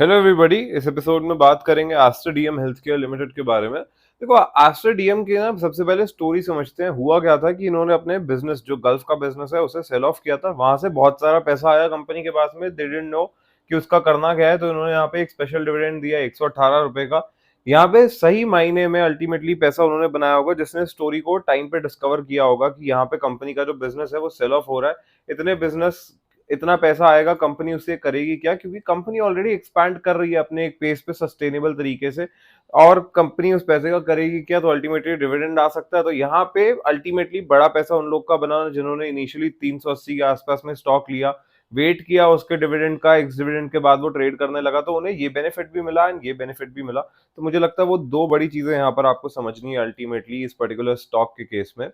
Hello everybody. इस episode में बात करेंगे एस्टर डीएम हेल्थकेयर लिमिटेड के बारे में। देखो, एस्टर डीएम की ना सबसे पहले स्टोरी समझते हैं। हुआ क्या था कि इन्होंने अपने बिजनेस, जो गल्फ का बिजनेस है, उसे सेल ऑफ किया था। वहां से बहुत सारा पैसा आया कंपनी के पास में। दे डिडंट नो कि उसका करना क्या है, तो इन्होंने यहाँ पे एक स्पेशल डिविडेंड दिया 118 रुपए का। यहाँ पे सही मायने में अल्टीमेटली पैसा उन्होंने बनाया होगा, जिसने स्टोरी को टाइम पे डिस्कवर किया होगा कि यहाँ पे कंपनी का जो बिजनेस है वो सेल ऑफ हो रहा है। इतने बिजनेस, इतना पैसा आएगा, कंपनी उससे करेगी क्या? क्योंकि कंपनी ऑलरेडी एक्सपैंड कर रही है अपने एक पेस पे सस्टेनेबल तरीके से। और कंपनी उस पैसे का करेगी क्या? तो अल्टीमेटली डिविडेंड आ सकता है। तो यहाँ पे अल्टीमेटली बड़ा पैसा उन लोग का बना जिन्होंने इनिशियली 380 के आसपास में स्टॉक लिया, वेट किया उसके डिविडेंड का, एक्स डिविडेंड के बाद वो ट्रेड करने लगा, तो उन्हें ये बेनिफिट भी मिला एंड ये बेनिफिट भी मिला। तो मुझे लगता है वो दो बड़ी चीजें यहाँ पर आपको समझनी है अल्टीमेटली इस पर्टिकुलर स्टॉक के केस में।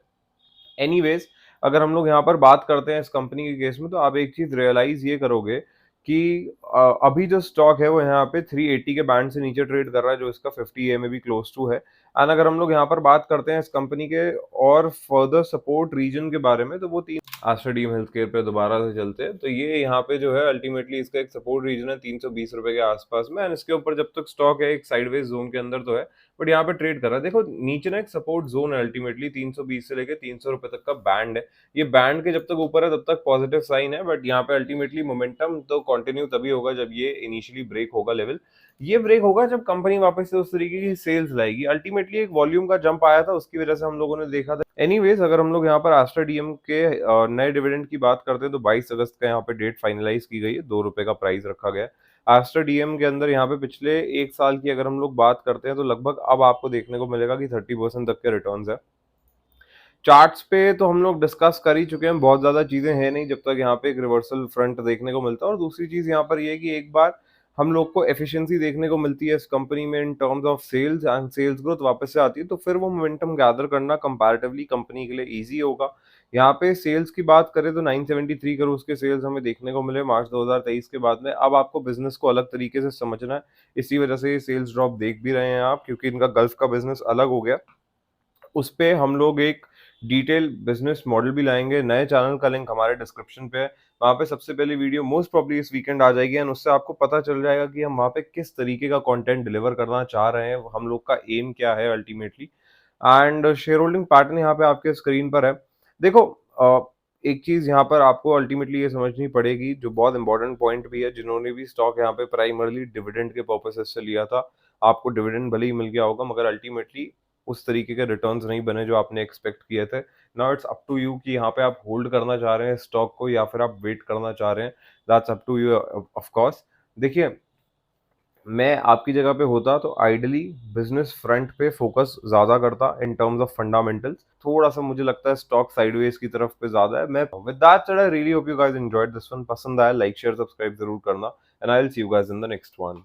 एनीवेज, अगर हम लोग यहाँ पर बात करते हैं इस कंपनी के केस में, तो आप एक चीज रियलाइज ये करोगे कि अभी जो स्टॉक है वो यहाँ पे 380 के बैंड से नीचे ट्रेड कर रहा है, जो इसका 50 ए में भी क्लोज टू है। एंड अगर हम लोग यहाँ पर बात करते हैं इस कंपनी के और फर्दर सपोर्ट रीजन के बारे में, तो वो तीन आस्टर डीम हेल्थ केयर पे दोबारा से चलते हैं। तो ये यहाँ पे जो है अल्टीमेटली इसका एक सपोर्ट रीजन है 320 रुपए के आसपास में। एंड इसके ऊपर जब तक स्टॉक है एक साइडवेज जोन के अंदर तो है, बट यहाँ पे ट्रेड कर रहा है। देखो, नीचे ना एक सपोर्ट जोन है, अल्टीमेटली 320 से लेके 300 रुपए तक का बैंड है। ये बैंड के जब तक ऊपर है तब तक पॉजिटिव साइन है, बट यहाँ पे अल्टीमेटली मोमेंटम तो कंटिन्यू तभी होगा जब ये इनिशियली ब्रेक होगा लेवल। ये ब्रेक होगा जब कंपनी वापस से उस तरीके की सेल्स लाएगी। अल्टीमेटली एक वॉल्यूम का जंप आया था, उसकी वजह से हम लोगों ने देखा था। एनीवेज, अगर हम लोग यहाँ पर आस्टर डीएम के नए डिविडेंड की बात करते हैं, तो 22 अगस्त का यहाँ पे डेट फाइनलाइज की गई है, 2 रुपए का प्राइस रखा गया है। आस्टर डीएम के अंदर यहाँ पे पिछले एक साल की अगर हम लोग बात करते हैं, तो लगभग अब आपको देखने को मिलेगा कि 30% तक के रिटर्न्स है। चार्ट्स पे तो हम लोग डिस्कस कर ही चुके हैं, बहुत ज्यादा चीजें हैं नहीं जब तक यहाँ पे एक रिवर्सल फ्रंट देखने को मिलता है। और दूसरी चीज यहाँ पर ये है कि एक बार हम लोग को एफिशिएंसी देखने को मिलती है इस कंपनी में in terms of sales and sales growth वापस से आती है, तो फिर वो मोमेंटम गैदर करना कंपैरेटिवली कंपनी के लिए इजी होगा। यहाँ पे सेल्स की बात करें तो 973 करोड़ के सेल्स हमें देखने को मिले मार्च 2023 के बाद में। अब आपको बिजनेस को अलग तरीके से समझना है, इसी वजह से ये सेल्स ड्रॉप देख भी रहे हैं आप, क्योंकि इनका गल्फ का बिजनेस अलग हो गया। उस पे हम लोग एक डिटेल बिजनेस मॉडल भी लाएंगे। नए चैनल का लिंक हमारे डिस्क्रिप्शन पे है, वहाँ पे सबसे पहले वीडियो मोस्ट प्रॉब्ली इस वीकेंड आ जाएगी एंड उससे आपको पता चल जाएगा कि हम वहाँ पे किस तरीके का कंटेंट डिलीवर करना चाह रहे हैं, हम लोग का एम क्या है ultimately. And share holding pattern यहाँ पे आपके स्क्रीन पर है। देखो, एक चीज यहाँ पर आपको अल्टीमेटली ये समझनी पड़ेगी, जो बहुत इंपॉर्टेंट पॉइंट भी है, जिन्होंने भी स्टॉक यहाँ पे प्राइमरली डिविडेंड के पर्पसेस से लिया था, आपको डिविडेंड भले ही मिल गया होगा, मगर अल्टीमेटली उस तरीके के रिटर्न्स नहीं बने जो आपने एक्सपेक्ट किए थे। Now it's up to you कि यहाँ पे आप होल्ड करना चाह रहे हैं स्टॉक को या फिर आप वेट करना चाह रहे हैं। That's up to you of course. देखिए, मैं आपकी जगह पे होता तो आइडली बिजनेस फ्रंट पे फोकस ज्यादा करता इन टर्म्स ऑफ फंडामेंटल्स। थोड़ा सा मुझे लगता है स्टॉक साइडवेज की तरफ पे ज्यादा है। मैं with that said I really hope you guys enjoyed this one. पसंद आया लाइक शेयर सब्सक्राइब जरूर करना, and I will see you guys in the next one.